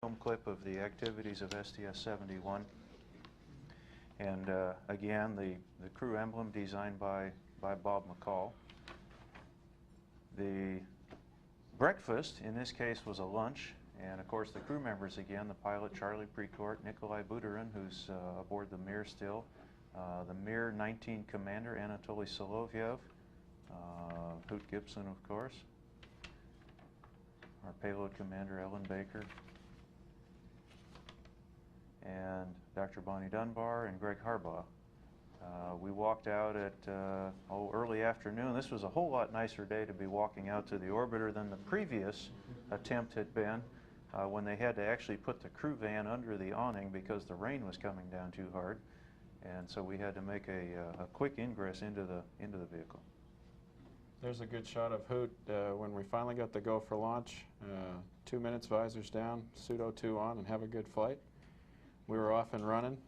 Film clip of the activities of STS-71. And again, the crew emblem designed by Bob McCall. The breakfast, in this case, was a lunch. And of course, the crew members again, the pilot Charlie Precourt, Nikolai Buterin, who's aboard the Mir still, the Mir 19 commander Anatoly Solovyev, Hoot Gibson, of course, our payload commander Ellen Baker, and Dr. Bonnie Dunbar and Greg Harbaugh. We walked out at early afternoon. This was a whole lot nicer day to be walking out to the orbiter than the previous attempt had been, when they had to actually put the crew van under the awning because the rain was coming down too hard, and so we had to make a quick ingress into the vehicle. There's a good shot of Hoot when we finally got the go for launch. 2 minutes, visors down, pseudo 2 on, and have a good flight. We were off and running.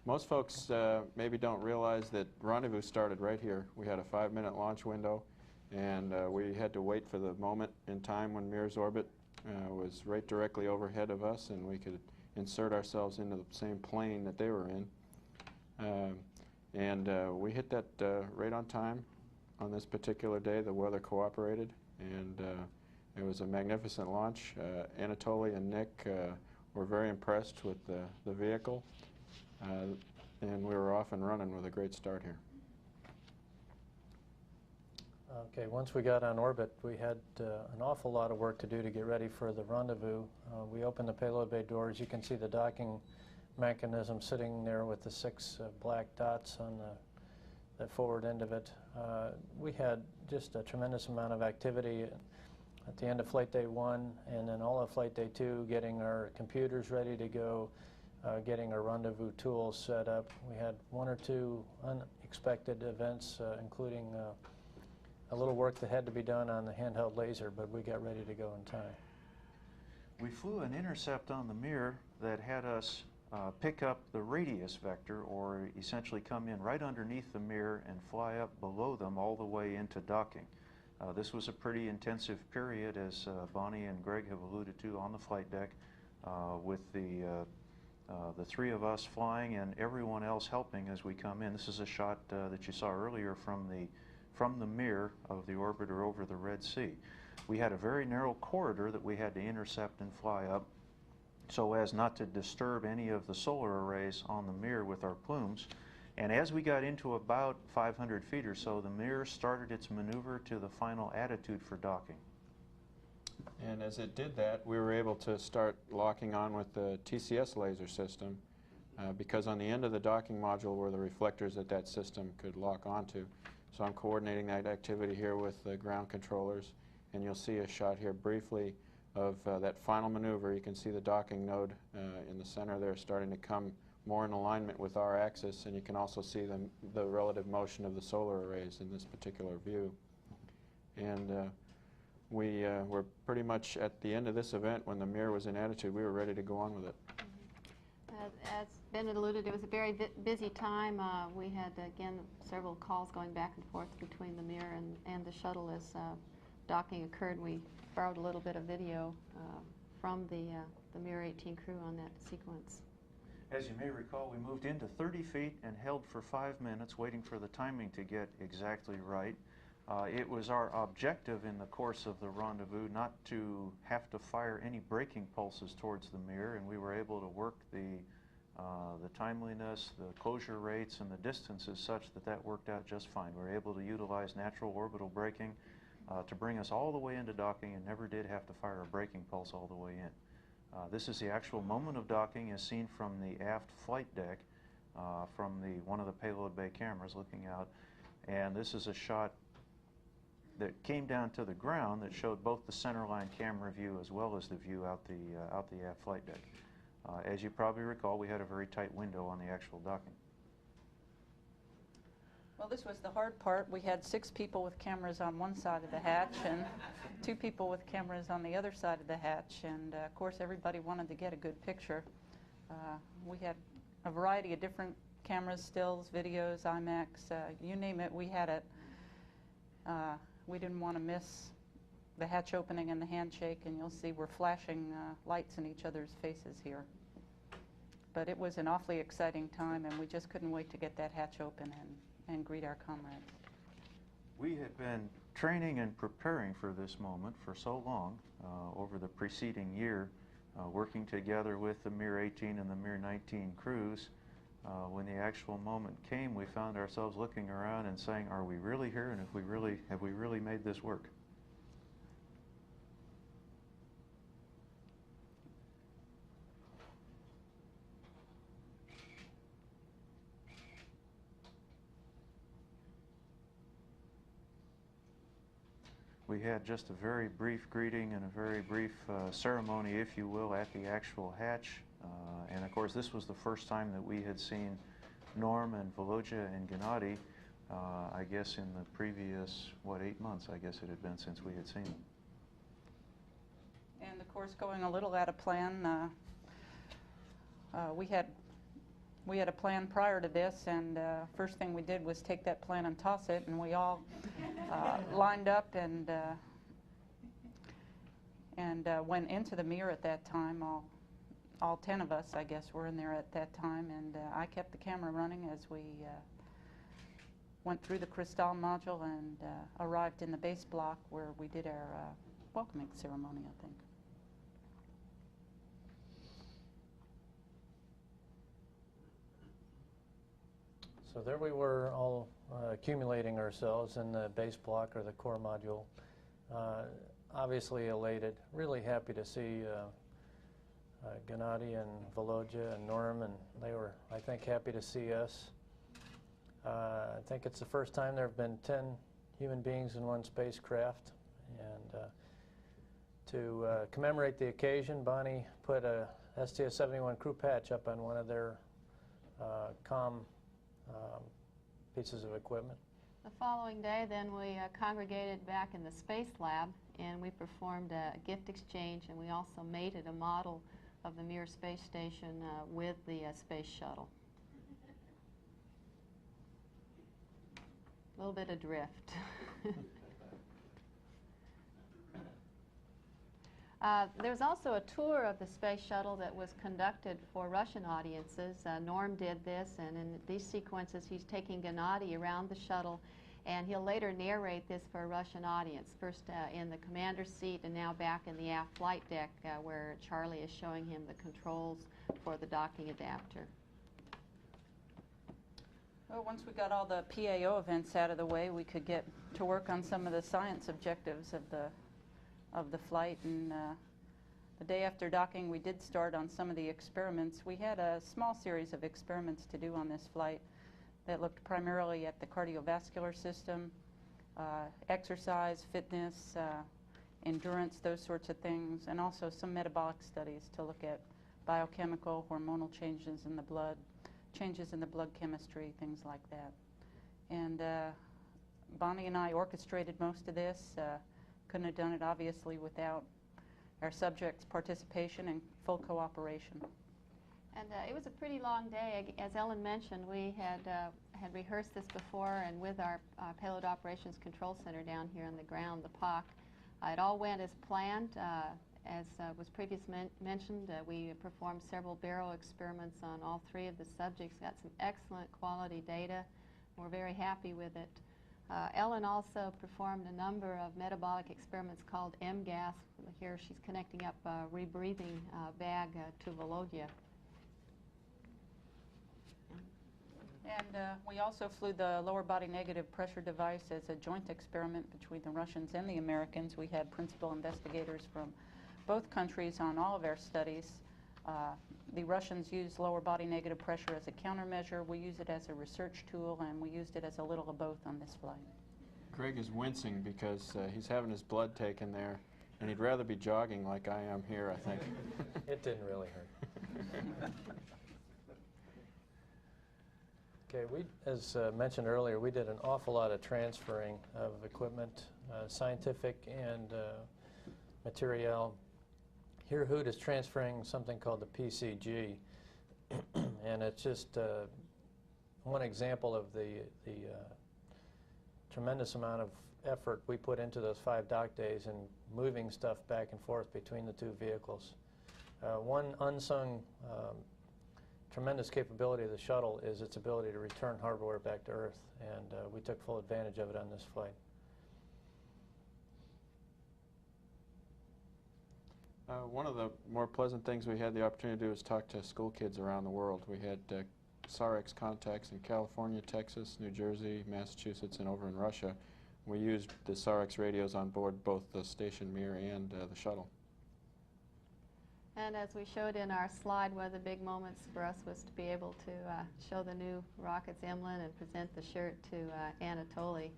Most folks maybe don't realize that rendezvous started right here. We had a 5-minute launch window, and we had to wait for the moment in time when Mir's orbit was right directly overhead of us, and we could insert ourselves into the same plane that they were in. We hit that right on time on this particular day. The weather cooperated, and it was a magnificent launch. Anatoly and Nick were very impressed with the vehicle, and we were off and running with a great start here. Okay, once we got on orbit, we had an awful lot of work to do to get ready for the rendezvous. We opened the payload bay doors. You can see the docking mechanism sitting there with the 6 black dots on the forward end of it. We had just a tremendous amount of activity at the end of Flight Day 1 and then all of Flight Day 2, getting our computers ready to go, getting our rendezvous tools set up. We had 1 or 2 unexpected events, including a little work that had to be done on the handheld laser, but we got ready to go in time. We flew an intercept on the Mir that had us pick up the radius vector, or essentially come in right underneath the Mir and fly up below them all the way into docking. This was a pretty intensive period, as Bonnie and Greg have alluded to, on the flight deck, with the 3 of us flying and everyone else helping as we come in. This is a shot that you saw earlier from the Mir of the orbiter over the Red Sea. We had a very narrow corridor that we had to intercept and fly up so as not to disturb any of the solar arrays on the Mir with our plumes. And as we got into about 500 feet or so, the Mir started its maneuver to the final attitude for docking. And as it did that, we were able to start locking on with the TCS laser system, because on the end of the docking module were the reflectors that system could lock onto. So I'm coordinating that activity here with the ground controllers, and you'll see a shot here briefly of that final maneuver. You can see the docking node in the center there starting to come more in alignment with our axis, and you can also see the relative motion of the solar arrays in this particular view. And we were pretty much at the end of this event, when the Mir was in attitude, we were ready to go on with it. As Ben had alluded, it was a very busy time. We had, again, several calls going back and forth between the Mir and the shuttle as docking occurred. We borrowed a little bit of video from the Mir 18 crew on that sequence. As you may recall, we moved into 30 feet and held for 5 minutes, waiting for the timing to get exactly right. It was our objective in the course of the rendezvous not to have to fire any braking pulses towards the Mir, and we were able to work the timeliness, the closure rates, and the distances such that worked out just fine. We were able to utilize natural orbital braking to bring us all the way into docking, and never did have to fire a braking pulse all the way in. This is the actual moment of docking as seen from the aft flight deck, from one of the payload bay cameras looking out. And this is a shot that came down to the ground that showed both the centerline camera view as well as the view out the aft flight deck. As you probably recall, we had a very tight window on the actual docking. Well, this was the hard part. We had 6 people with cameras on one side of the hatch and 2 people with cameras on the other side of the hatch. And of course, everybody wanted to get a good picture. We had a variety of different cameras, stills, videos, IMAX, you name it, we had it. We didn't want to miss the hatch opening and the handshake, and you'll see we're flashing lights in each other's faces here. But it was an awfully exciting time, and we just couldn't wait to get that hatch open and greet our comrades. We had been training and preparing for this moment for so long over the preceding year, working together with the Mir 18 and the Mir 19 crews. When the actual moment came, we found ourselves looking around and saying, are we really here, and have we really made this work? We had just a very brief greeting and a very brief ceremony, if you will, at the actual hatch. And of course, this was the first time that we had seen Norm and Volodya and Gennady, I guess in the previous, 8 months, I guess it had been since we had seen them. And of course, going a little out of plan, we had a plan prior to this, and first thing we did was take that plan and toss it, and we all lined up and went into the Mir at that time. All 10 of us, I guess, were in there at that time, and I kept the camera running as we went through the Kristall module and arrived in the base block where we did our welcoming ceremony, I think. So there we were, all accumulating ourselves in the base block or the core module. Obviously elated, really happy to see Gennady and Volodya and Norm, and they were, I think, happy to see us. I think it's the first time there have been 10 human beings in one spacecraft, and to commemorate the occasion, Bonnie put a STS-71 crew patch up on one of their comm pieces of equipment. The following day, then, we congregated back in the space lab, and we performed a gift exchange, and we also mated a model of the Mir space station with the space shuttle. A little bit adrift. There's also a tour of the space shuttle that was conducted for Russian audiences. Norm did this, and in these sequences he's taking Gennady around the shuttle, and he'll later narrate this for a Russian audience, first in the commander's seat and now back in the aft flight deck where Charlie is showing him the controls for the docking adapter. Well, once we got all the PAO events out of the way, we could get to work on some of the science objectives of the flight, and the day after docking we did start on some of the experiments. We had a small series of experiments to do on this flight that looked primarily at the cardiovascular system, exercise, fitness, endurance, those sorts of things, and also some metabolic studies to look at biochemical, hormonal changes in the blood, changes in the blood chemistry, things like that. And Bonnie and I orchestrated most of this. Couldn't have done it, obviously, without our subjects' participation and full cooperation. And it was a pretty long day. As Ellen mentioned, we had rehearsed this before, and with our Payload Operations Control Center down here on the ground, the POC. It all went as planned. As was previously mentioned, we performed several baro experiments on all 3 of the subjects, got some excellent quality data. We're very happy with it. Ellen also performed a number of metabolic experiments called MGAS. Here she's connecting up a rebreathing bag to Volodya. And we also flew the lower body negative pressure device as a joint experiment between the Russians and the Americans. We had principal investigators from both countries on all of our studies. The Russians used lower body negative pressure as a countermeasure. We use it as a research tool, and we used it as a little of both on this flight. Greg is wincing because he's having his blood taken there, and he'd rather be jogging like I am here, I think. It didn't really hurt. Okay, as mentioned earlier, we did an awful lot of transferring of equipment, scientific and materiel. Here Hoot is transferring something called the PCG, and it's just one example of the tremendous amount of effort we put into those 5 dock days and moving stuff back and forth between the 2 vehicles. One unsung tremendous capability of the shuttle is its ability to return hardware back to Earth, and we took full advantage of it on this flight. One of the more pleasant things we had the opportunity to do was talk to school kids around the world. We had SAREX contacts in California, Texas, New Jersey, Massachusetts, and over in Russia. We used the SAREX radios on board both the station Mir and the shuttle. And as we showed in our slide, one of the big moments for us was to be able to show the new rocket's emblem and present the shirt to Anatoly,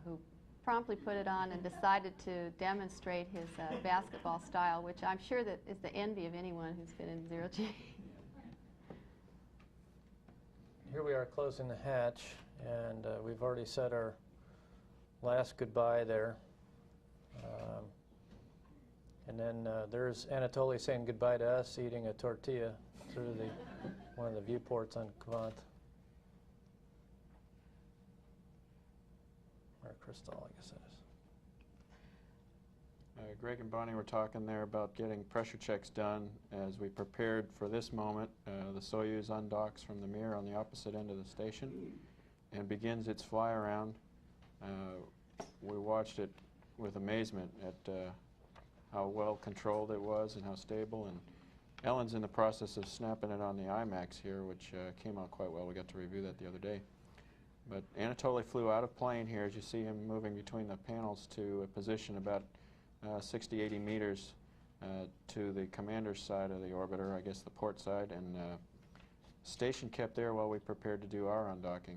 who promptly put it on and decided to demonstrate his basketball style, which I'm sure that is the envy of anyone who's been in zero G. Here we are closing the hatch, and we've already said our last goodbye there. And then there's Anatoly saying goodbye to us, eating a tortilla through one of the viewports on Kvant. Or Crystal, I guess that is. Greg and Bonnie were talking there about getting pressure checks done as we prepared for this moment. The Soyuz undocks from the Mir on the opposite end of the station and begins its fly around. We watched it with amazement at how well controlled it was and how stable. And Ellen's in the process of snapping it on the IMAX here, which came out quite well. We got to review that the other day. But Anatoly flew out of plane here, as you see him moving between the panels to a position about 60, 80 meters to the commander's side of the orbiter, I guess the port side, and station kept there while we prepared to do our undocking.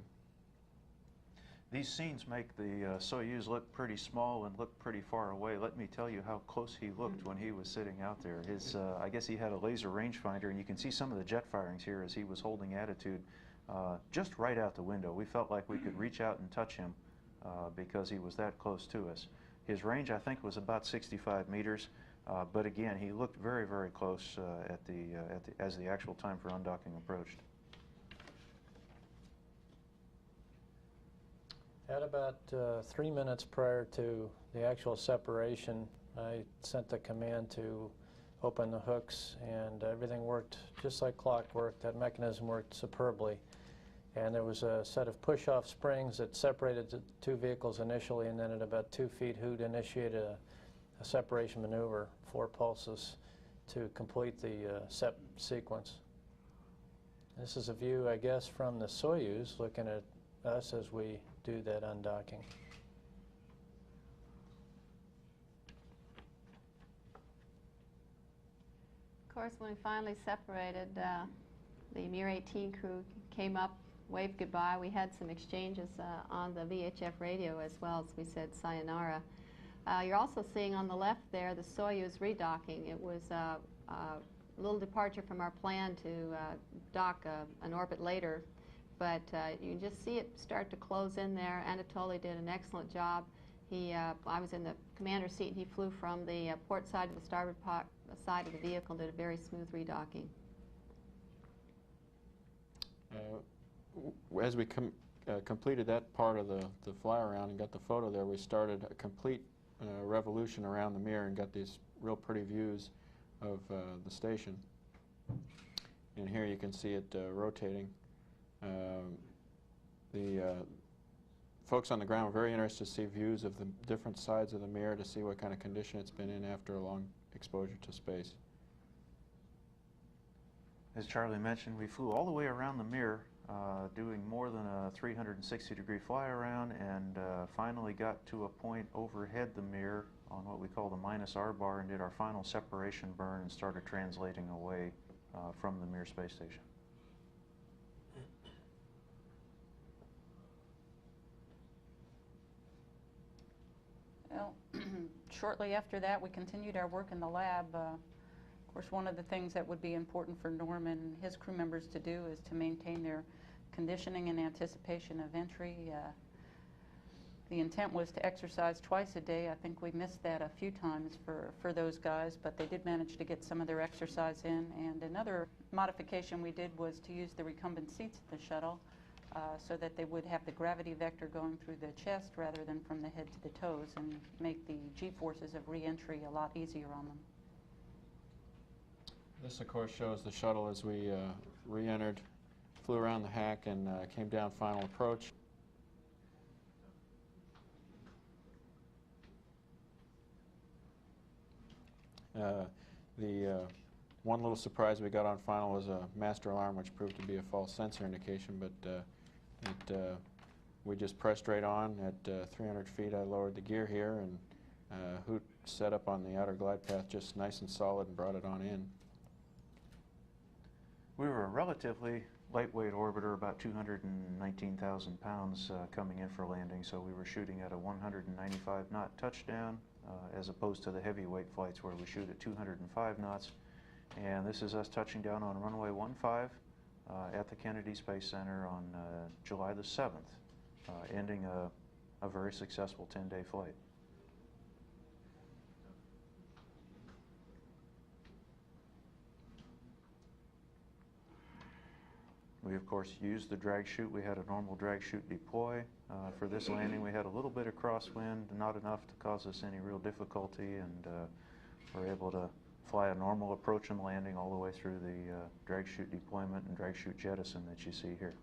These scenes make the Soyuz look pretty small and look pretty far away. Let me tell you how close he looked when he was sitting out there. His, I guess he had a laser rangefinder, and you can see some of the jet firings here as he was holding attitude just right out the window. We felt like we could reach out and touch him because he was that close to us. His range, I think, was about 65 meters, but again, he looked very, very close as the actual time for undocking approached. At about 3 minutes prior to the actual separation, I sent the command to open the hooks, and everything worked just like clockwork. That mechanism worked superbly. And there was a set of push-off springs that separated the 2 vehicles initially, and then at about 2 feet, Hoot initiated a separation maneuver, 4 pulses, to complete the SEP sequence. This is a view, I guess, from the Soyuz, looking at us as we do that undocking. Of course, when we finally separated, the Mir-18 crew came up, waved goodbye. We had some exchanges on the VHF radio as well as we said sayonara. You're also seeing on the left there the Soyuz redocking. It was a little departure from our plan to dock an orbit later, but you can just see it start to close in there. Anatoly did an excellent job. I was in the commander's seat, and he flew from the port side to the starboard side of the vehicle and did a very smooth redocking. As we completed that part of the fly around and got the photo there, we started a complete revolution around the Mir and got these real pretty views of the station. And here you can see it rotating. The folks on the ground were very interested to see views of the different sides of the Mir to see what kind of condition it's been in after a long exposure to space. As Charlie mentioned, we flew all the way around the Mir, doing more than a 360-degree fly around, and finally got to a point overhead the Mir on what we call the -R bar, and did our final separation burn and started translating away from the Mir space station. Well, shortly after that, we continued our work in the lab. Of course, one of the things that would be important for Norman and his crew members to do is to maintain their conditioning in anticipation of entry. The intent was to exercise twice a day. I think we missed that a few times for those guys, but they did manage to get some of their exercise in. And another modification we did was to use the recumbent seats at the shuttle. so that they would have the gravity vector going through the chest rather than from the head to the toes, and make the G-forces of re-entry a lot easier on them. This, of course, shows the shuttle as we re-entered, flew around the hack, and came down final approach. The one little surprise we got on final was a master alarm, which proved to be a false sensor indication, but we just pressed right on. At 300 feet, I lowered the gear here, and Hoot set up on the outer glide path just nice and solid and brought it on in. We were a relatively lightweight orbiter, about 219,000 pounds coming in for landing, so we were shooting at a 195 knot touchdown as opposed to the heavyweight flights where we shoot at 205 knots. And this is us touching down on runway 15 at the Kennedy Space Center on July the 7th, ending a very successful 10-day flight. We, of course, used the drag chute. We had a normal drag chute deploy. For this landing, we had a little bit of crosswind, not enough to cause us any real difficulty, and we're able to fly a normal approach and landing all the way through the drag chute deployment and drag chute jettison that you see here.